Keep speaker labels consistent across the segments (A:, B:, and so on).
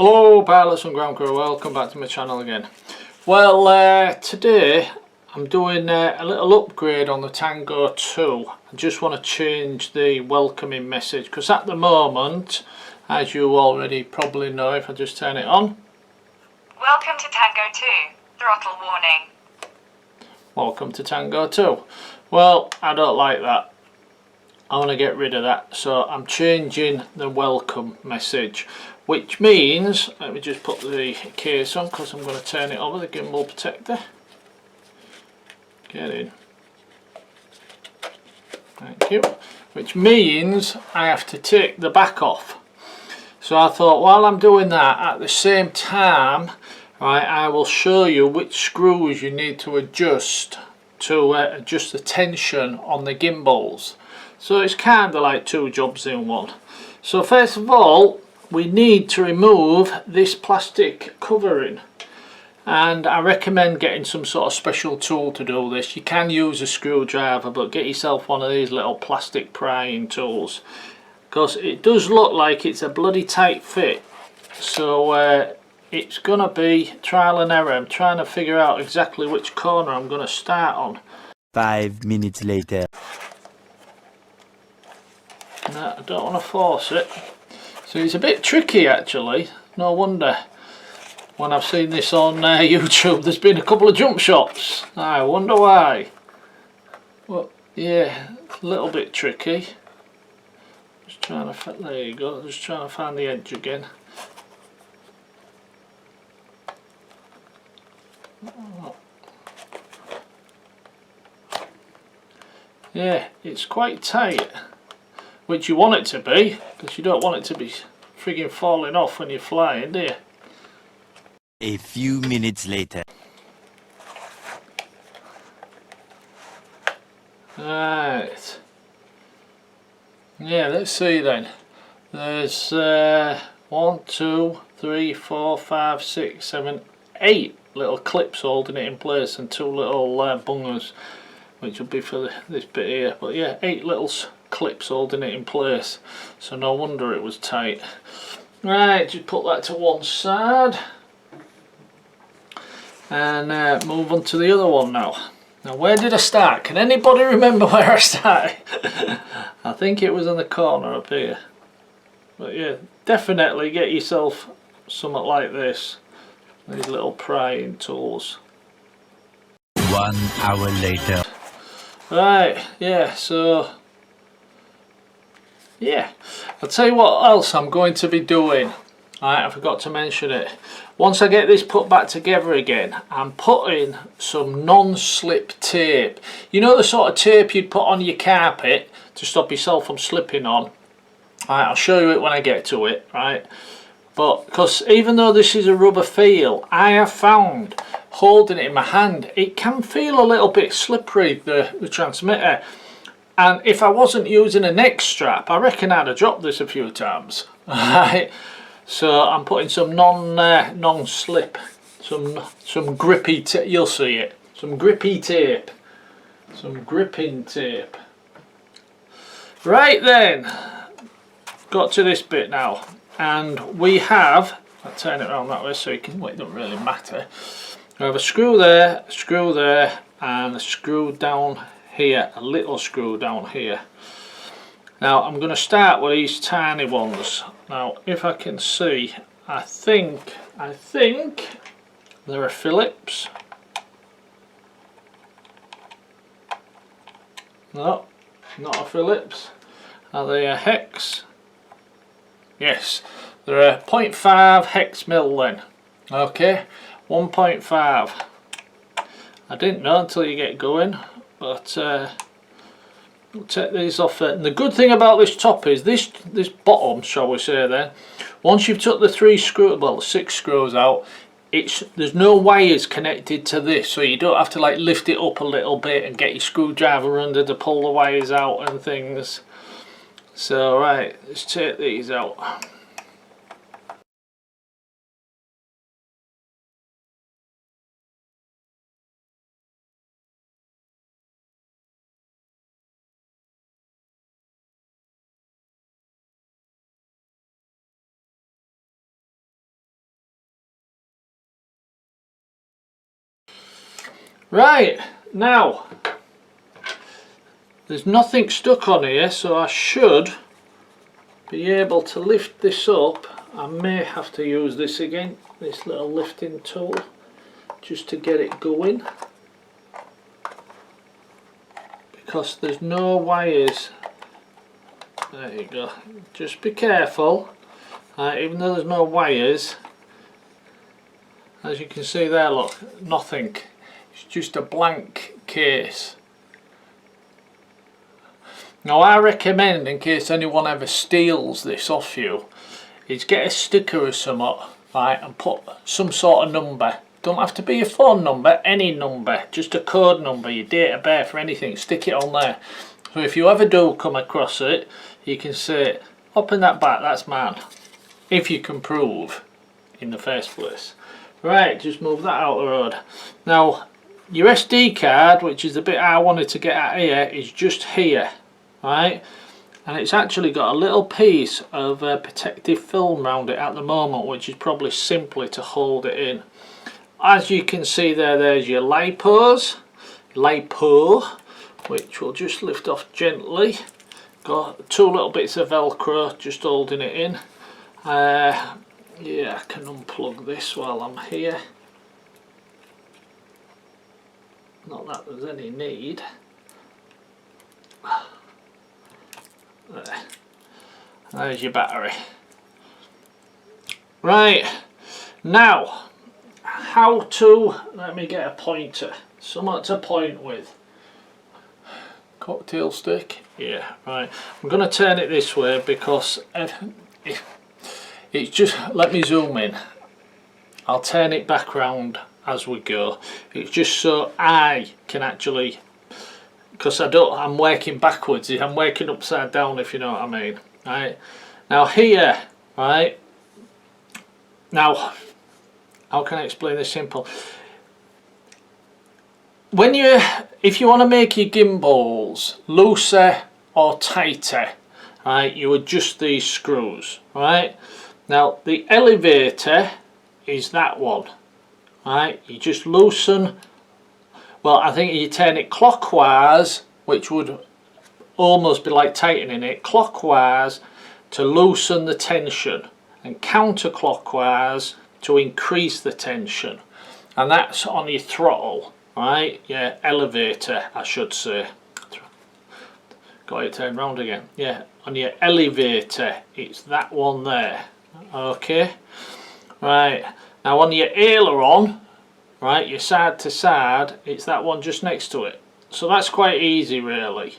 A: Hello pilots and ground crew, welcome back to my channel again. Well, today I'm doing a little upgrade on the Tango 2. I just want to change the welcoming message because at the moment, as you already probably know if I just turn it on.
B: Welcome to Tango 2, throttle warning.
A: Welcome to Tango 2. Well, I don't like that. I want to get rid of that, so I'm changing the welcome message, which means, let me just put the case on because I'm going to turn it over, the gimbal protector. Get in. Thank you. Which means I have to take the back off. So I thought while I'm doing that, at the same time, right, I will show you which screws you need to adjust the tension on the gimbals. So it's kind of like two jobs in one. So first of all, we need to remove this plastic covering, and I recommend getting some sort of special tool to do this. You can use a screwdriver, but get yourself one of these little plastic prying tools, because it does look like it's a bloody tight fit. So it's gonna be trial and error. I'm trying to figure out exactly which corner I'm gonna start on.
C: 5 minutes later.
A: No, I don't want to force it. So it's a bit tricky actually. No wonder when I've seen this on YouTube there's been a couple of jump shots. I wonder why. Well, yeah, it's a little bit tricky. Just trying to, there you go, just trying to find the edge again. Yeah, it's quite tight, which you want it to be, because you don't want it to be frigging falling off when you're flying, do you?
C: A few minutes later.
A: Right. Yeah, let's see then. There's 1, 2, 3, 4, 5, 6, 7, 8 little clips holding it in place, and 2 little bungers, which will be for this bit here. But yeah, 8 little clips holding it in place, so no wonder it was tight. Right, just put that to one side and move on to the other one now. Now, where did I start? Can anybody remember where I started? I think it was in the corner up here. But yeah, definitely get yourself something like this, these little prying tools.
C: 1 hour later.
A: Right, yeah, so yeah, I'll tell you what else I'm going to be doing. Right, I forgot to mention it. Once I get this put back together again, I'm putting some non-slip tape. You know the sort of tape you'd put on your carpet to stop yourself from slipping on? Right, I'll show you it when I get to it, right? But because even though this is a rubber feel, I have found holding it in my hand, it can feel a little bit slippery, the transmitter. And if I wasn't using a neck strap, I reckon I'd have dropped this a few times. Right? So I'm putting some non-slip, some grippy tape. You'll see it. Some grippy tape, some gripping tape. Right then, got to this bit now, and we have. I'll turn it around that way so you can. Well, it doesn't really matter. We have a screw there, and a screw down here. A little screw down here. Now I'm going to start with these tiny ones. Now if I can see, I think there are Phillips. No, not a Phillips. Are they a hex? Yes, they're a 0.5 hex mil then. Okay, 1.5. I didn't know until you get going, but we'll take these off there. And the good thing about this top is this bottom, shall we say then, once you've took the 6 screws out, there's no wires connected to this, so you don't have to like lift it up a little bit and get your screwdriver under to pull the wires out and things. So right, let's take these out. Right, now there's nothing stuck on here, so I should be able to lift this up. I may have to use this again, this little lifting tool, just to get it going, because there's no wires. There you go. Just be careful. Even though there's no wires, as you can see there, look, nothing. It's just a blank case. Now I recommend, in case anyone ever steals this off you, is get a sticker or something, right, and put some sort of number. Don't have to be your phone number, any number, just a code number, your date of birth, or anything, stick it on there. So if you ever do come across it, you can say, up in that back, that's mine. If you can prove in the first place. Right, just move that out of the road. Now, your SD card, which is the bit I wanted to get at here, is just here, right? And it's actually got a little piece of protective film around it at the moment, which is probably simply to hold it in. As you can see there, there's your LiPo, which we'll just lift off gently. Got two little bits of Velcro just holding it in. Yeah, I can unplug this while I'm here. Not that there's any need. There. There's your battery. Right, now how to, let me get a pointer, something to point with. Cocktail stick, yeah, right. I'm going to turn it this way because it's just, let me zoom in. I'll turn it back round as we go. It's just so I can actually, because I'm working backwards, I'm working upside down, if you know what I mean. Right, now here, right, now how can I explain this simple? When if you want to make your gimbals looser or tighter, right, you adjust these screws, right? Now the elevator is that one, right? You just loosen, well, I think you turn it clockwise, which would almost be like tightening it, clockwise to loosen the tension, and counterclockwise to increase the tension. And that's on your throttle, right? Yeah, elevator, I should say. Got it turned round again. Yeah, on your elevator, it's that one there. Okay, right. Now on your aileron, right, your side to side, it's that one just next to it. So that's quite easy, really.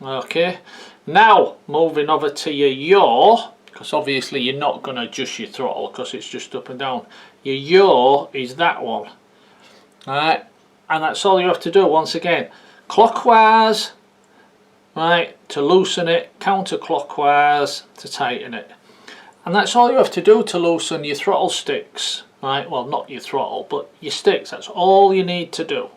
A: Okay, now moving over to your yaw, because obviously you're not going to adjust your throttle because it's just up and down. Your yaw is that one, right, and that's all you have to do. Once again, clockwise, right, to loosen it, counterclockwise to tighten it, and that's all you have to do to loosen your throttle sticks, right? Well, not your throttle, but your sticks. That's all you need to do.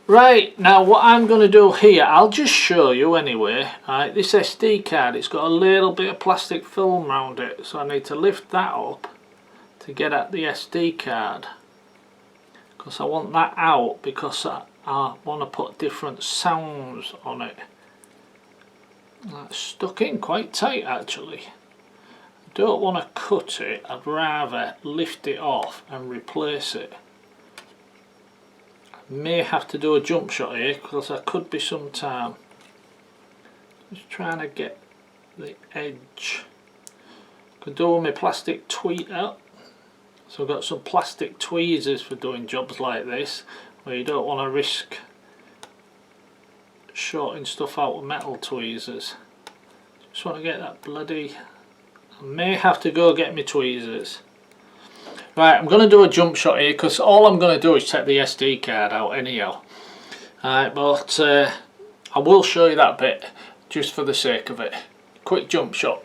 A: Right, now what I'm going to do here, I'll just show you anyway. Right, this SD card, it's got a little bit of plastic film around it, so I need to lift that up to get at the SD card, because I want that out, because I want to put different sounds on it. That's stuck in quite tight actually. I don't want to cut it, I'd rather lift it off and replace it. May have to do a jump shot here because there could be some time. Just trying to get the edge. Could do with my plastic tweezer. So I've got some plastic tweezers for doing jobs like this, where you don't want to risk shorting stuff out with metal tweezers. Just want to get that bloody, I may have to go get my tweezers. Right, I'm going to do a jump shot here because all I'm going to do is take the SD card out anyhow. Alright, but I will show you that bit just for the sake of it. Quick jump shot.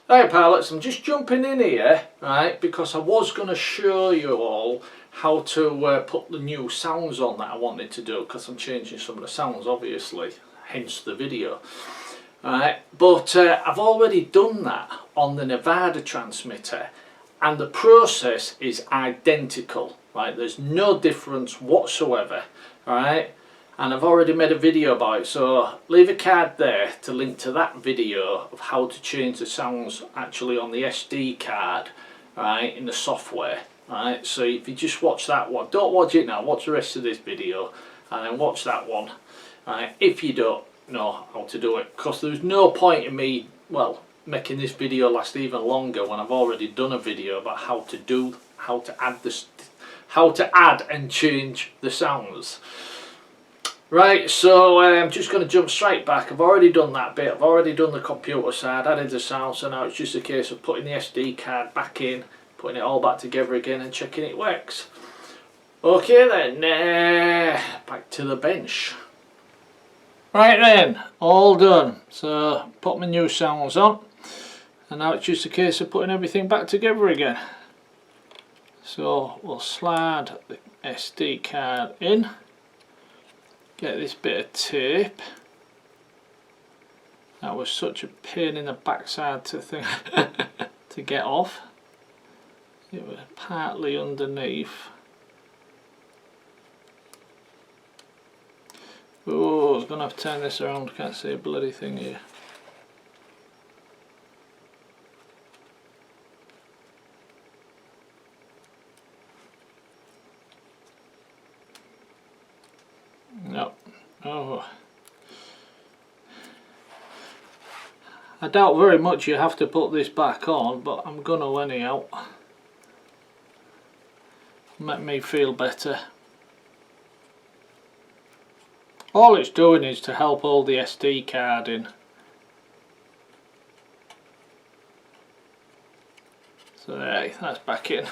A: Right pilots, I'm just jumping in here, right, because I was going to show you all how to put the new sounds on that I wanted to do, because I'm changing some of the sounds obviously, hence the video. Right, but I've already done that on the Nevada transmitter, and the process is identical. right? There's no difference whatsoever, alright? And I've already made a video about it, so leave a card there to link to that video of how to change the sounds actually on the SD card, right, in the software. Right, so if you just watch that one, don't watch it now, watch the rest of this video and then watch that one, right, if you don't know how to do it, because there's no point in me, well, making this video last even longer when I've already done a video about how to add and change the sounds. Right, so I'm just going to jump straight back. I've already done that bit, I've already done the computer side, added the sound, so now it's just a case of putting the SD card back in, putting it all back together again and checking it works. Okay then, back to the bench. Right then, all done. So put my new sounds on and now it's just a case of putting everything back together again. So we'll slide the SD card in, get this bit of tape. That was such a pain in the backside to to get off. It was partly underneath. Oh, I was going to have to turn this around, can't see a bloody thing here. No. Oh. I doubt very much you have to put this back on, but I'm gonna anyhow. Make me feel better. All it's doing is to help hold the SD card in. So there, that's back in.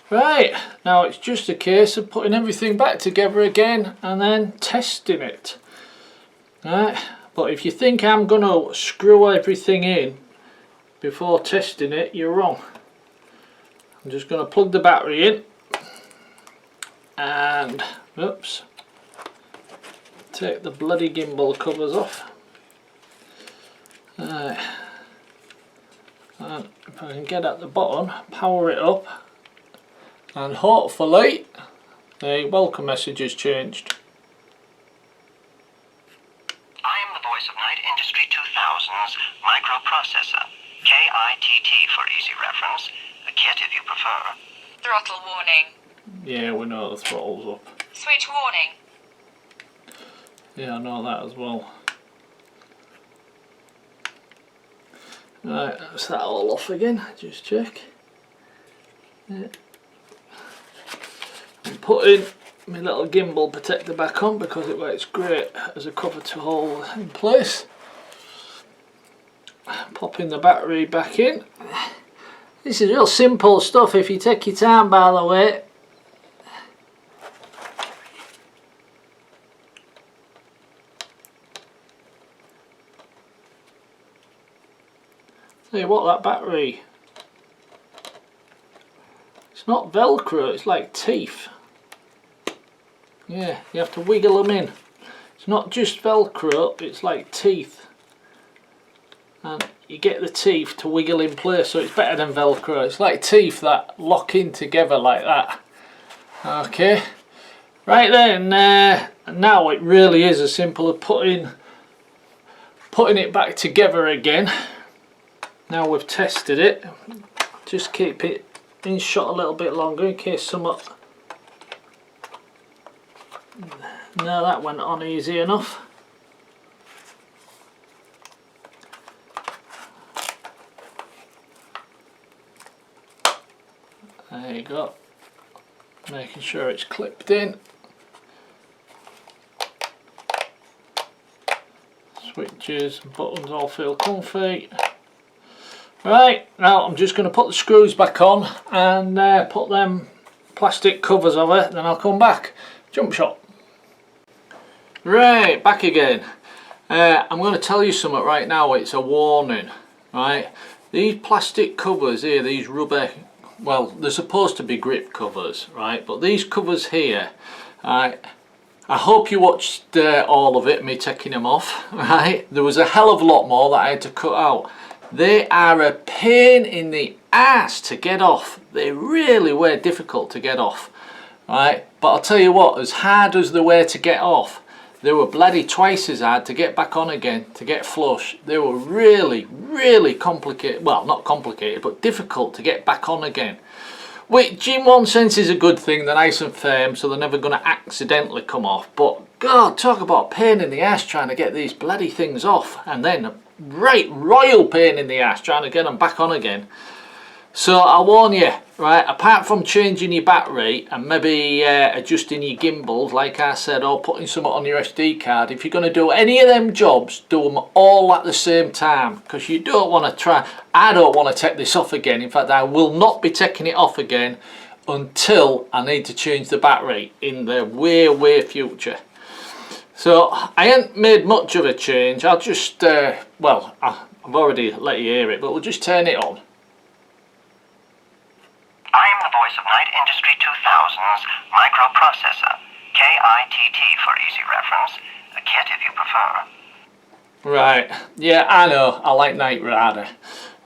A: Right, now it's just a case of putting everything back together again and then testing it. Right, but if you think I'm going to screw everything in before testing it, you're wrong. I'm just going to plug the battery in and, oops, take the bloody gimbal covers off. And if I can get at the bottom, power it up, and hopefully the welcome message has changed.
D: I am the voice of Night Industry 2000's microprocessor, KITT for easy reference, a kit if you prefer.
B: Throttle warning.
A: Yeah, we know the throttle's up.
B: Switch warning.
A: Yeah, I know that as well. Right, that's that all off again, just check. Yeah. I'm putting my little gimbal protector back on because it works great as a cover to hold in place. Popping the battery back in. This is real simple stuff if you take your time, by the way. Tell you what, that battery, it's not Velcro, it's like teeth. Yeah, you have to wiggle them in. It's not just Velcro, it's like teeth. And you get the teeth to wiggle in place, so it's better than Velcro. It's like teeth that lock in together like that. Okay, right then, now it really is as simple as putting it back together again. Now we've tested it, just keep it in shot a little bit longer in case some. No, that went on easy enough. There you go. Making sure it's clipped in. Switches and buttons all feel comfy. Right, now I'm just going to put the screws back on and put them plastic covers over, then I'll come back. Jump shot. Right, back again. I'm going to tell you something right now, it's a warning. Right, these plastic covers here, these rubber, well, they're supposed to be grip covers, right, but these covers here, right, I hope you watched all of it, me taking them off, right. There was a hell of a lot more that I had to cut out. They are a pain in the ass to get off. They really were difficult to get off. right? But I'll tell you what, as hard as they were to get off, they were bloody twice as hard to get back on again, to get flush. They were really, really complicated, well, not complicated, but difficult to get back on again. Which in one sense is a good thing, they're nice and firm, so they're never going to accidentally come off. But God, talk about a pain in the ass trying to get these bloody things off, and then a royal pain in the ass trying to get them back on again. So I warn you, right, apart from changing your battery and maybe adjusting your gimbals, like I said, or putting something on your SD card, if you're going to do any of them jobs, do them all at the same time, because you don't want to try. I don't want to take this off again. In fact, I will not be taking it off again until I need to change the battery in the way future. So I ain't made much of a change. I'll just, well, I've already let you hear it, but we'll just turn it on.
D: I am the voice of Night Industry 2000's microprocessor, KITT for easy reference, a kit if you prefer.
A: Right, yeah, I know, I like Night Rider,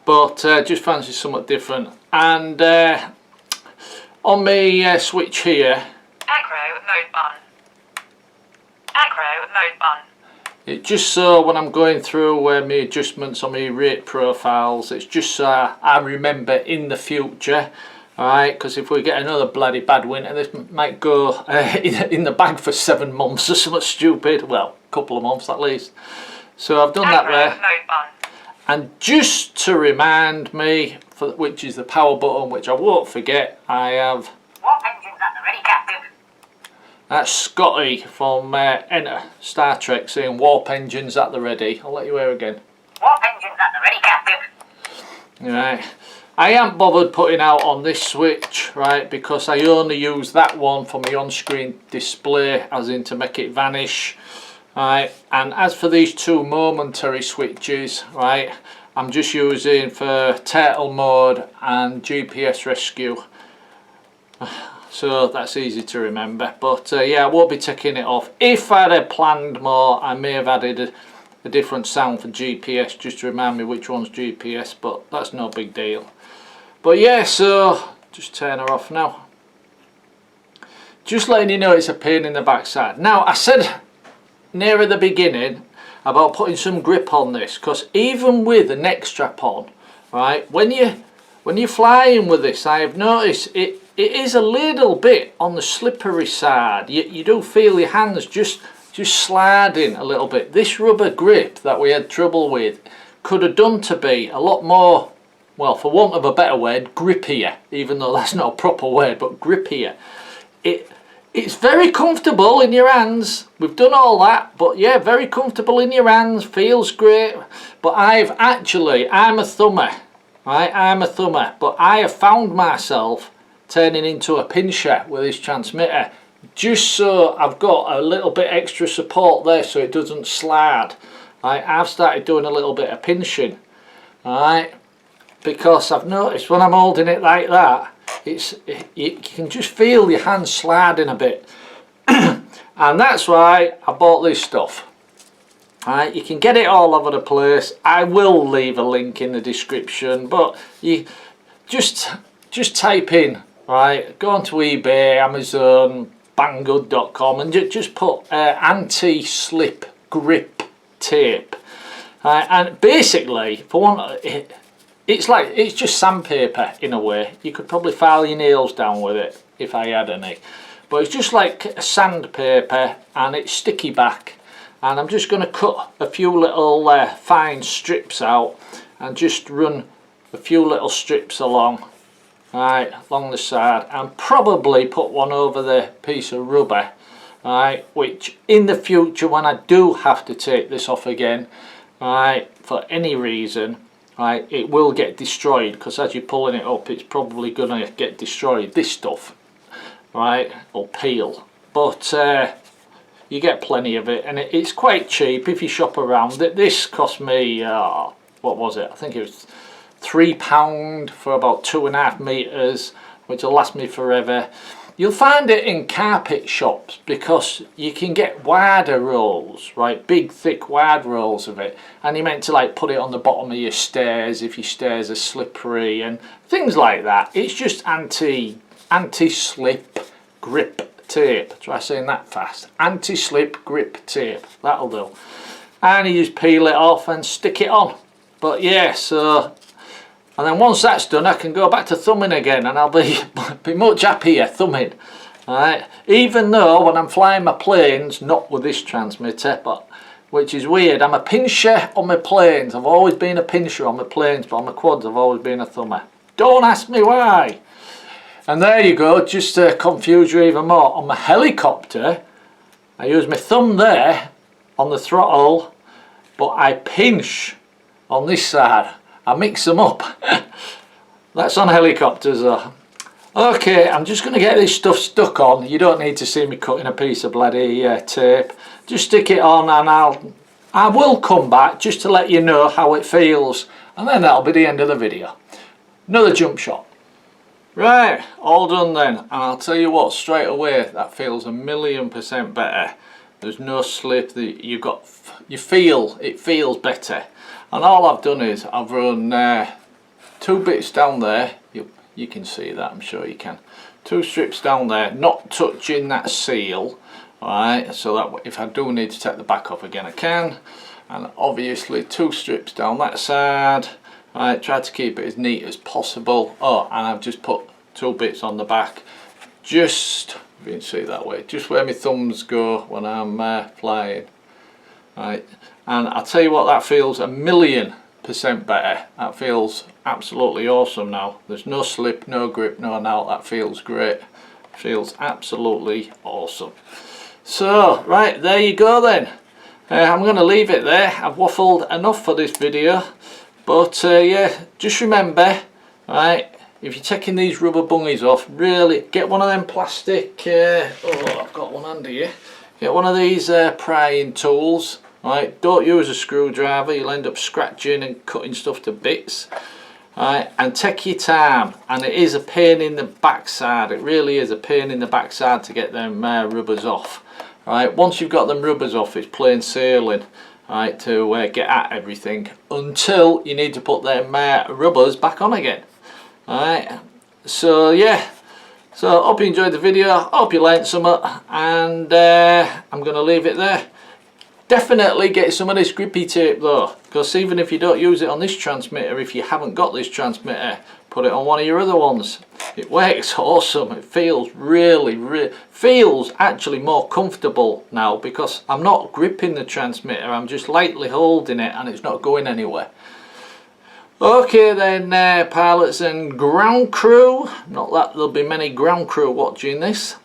A: but just fancy something different. And on my switch here,
B: Acro mode button. Acro mode button.
A: it just so when I'm going through my adjustments on my rate profiles, it's just so I remember in the future. Alright, because if we get another bloody bad winter, this might go in the bag for 7 months or something stupid. Well, a couple of months at least. So I've done that there. And just to remind me, which is the power button, which I won't forget, I have...
B: Warp engines at the ready, Captain.
A: That's Scotty from Enter Star Trek saying warp engines at the ready. I'll let you hear again.
B: Warp engines at the ready, Captain.
A: Right. I ain't bothered putting out on this switch, right, because I only use that one for my on-screen display, as in to make it vanish, right. And as for these two momentary switches, right, I'm just using for turtle mode and GPS rescue, so that's easy to remember. But yeah, I won't be taking it off. If I'd have planned more, I may have added a different sound for GPS just to remind me which one's GPS, but that's no big deal. But yeah, so just turn her off now. Just letting you know it's a pain in the backside. Now, I said near the beginning about putting some grip on this, because even with the neck strap on, right, when you're flying with this, I have noticed it is a little bit on the slippery side. You do feel your hands just sliding a little bit. This rubber grip that we had trouble with could have done to be a lot more, well, for want of a better word, grippier, even though that's not a proper word, but grippier. It's very comfortable in your hands. We've done all that, but yeah, very comfortable in your hands, feels great. But I'm a thumber, right? I'm a thumber, but I have found myself turning into a pincher with this transmitter, just so I've got a little bit extra support there so it doesn't slide. Right? I've started doing a little bit of pinching, right? Because I've noticed when I'm holding it like that, you can just feel your hands sliding a bit. And that's why I bought this stuff. Right, you can get it all over the place. I will leave a link in the description, but you just type in, right, go onto eBay, Amazon, banggood.com, and just put anti-slip grip tape. And basically, for one, it's just sandpaper in a way. You could probably file your nails down with it if I had any, but it's just like sandpaper, and it's sticky back. And I'm just going to cut a few little fine strips out and just run a few little strips along, right, along the side, and probably put one over the piece of rubber, right, which in the future when I do have to take this off again, right, for any reason, right, it will get destroyed, because as you're pulling it up it's probably gonna get destroyed, this stuff, right, or peel. But you get plenty of it, and it's quite cheap if you shop around. This cost me what was it, I think it was £3 for about 2.5 meters, which will last me forever. You'll find it in carpet shops because you can get wider rolls, right, big thick wide rolls of it, and you're meant to like put it on the bottom of your stairs if your stairs are slippery and things like that. It's just anti-slip grip tape. Try saying that fast. Anti-slip grip tape. That'll do. And you just peel it off and stick it on. But yeah, so, and then once that's done, I can go back to thumbing again, and I'll be much happier thumbing. Alright, even though when I'm flying my planes, not with this transmitter, but which is weird, I'm a pincher on my planes. I've always been a pincher on my planes, but on my quads I've always been a thumber. Don't ask me why. And there you go, just to confuse you even more. On my helicopter, I use my thumb there on the throttle, but I pinch on this side. I mix them up. That's on helicopters though. Okay, I'm just going to get this stuff stuck on. You don't need to see me cutting a piece of bloody tape. Just stick it on, and I will come back just to let you know how it feels, and then that'll be the end of the video. Another jump shot. Right, all done then, and I'll tell you what, straight away that feels 1,000,000% better. There's no slip. You feel it feels better. And all I've done is I've run 2 bits down there. You can see that, I'm sure you can. 2 strips down there, not touching that seal. Alright, so that if I do need to take the back off again, I can. And obviously 2 strips down that side. Alright, try to keep it as neat as possible. Oh, and I've just put 2 bits on the back. Just, if you can see that way, just where my thumbs go when I'm flying. Right, and I'll tell you what, that feels 1,000,000% better. That feels absolutely awesome now. There's no slip, no grip, no knot. That feels great. Feels absolutely awesome. So, right, there you go then. I'm going to leave it there. I've waffled enough for this video. But yeah, just remember, right, if you're taking these rubber bungies off, really get one of them plastic, oh, I've got one under here. Get one of these prying tools. Right, don't use a screwdriver, you'll end up scratching and cutting stuff to bits. Right, and take your time, and it is a pain in the backside. It really is a pain in the backside to get them rubbers off. Right, once you've got them rubbers off, it's plain sailing. Right, to get at everything until you need to put them rubbers back on again. Right, so yeah, so hope you enjoyed the video, hope you learned something, and I'm going to leave it there. Definitely get some of this grippy tape though, because even if you don't use it on this transmitter, if you haven't got this transmitter, put it on one of your other ones. It works awesome. It feels feels actually more comfortable now, because I'm not gripping the transmitter, I'm just lightly holding it and it's not going anywhere. Okay then, pilots and ground crew, not that there'll be many ground crew watching this.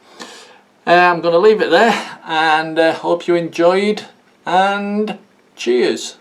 A: I'm going to leave it there, and hope you enjoyed, and cheers.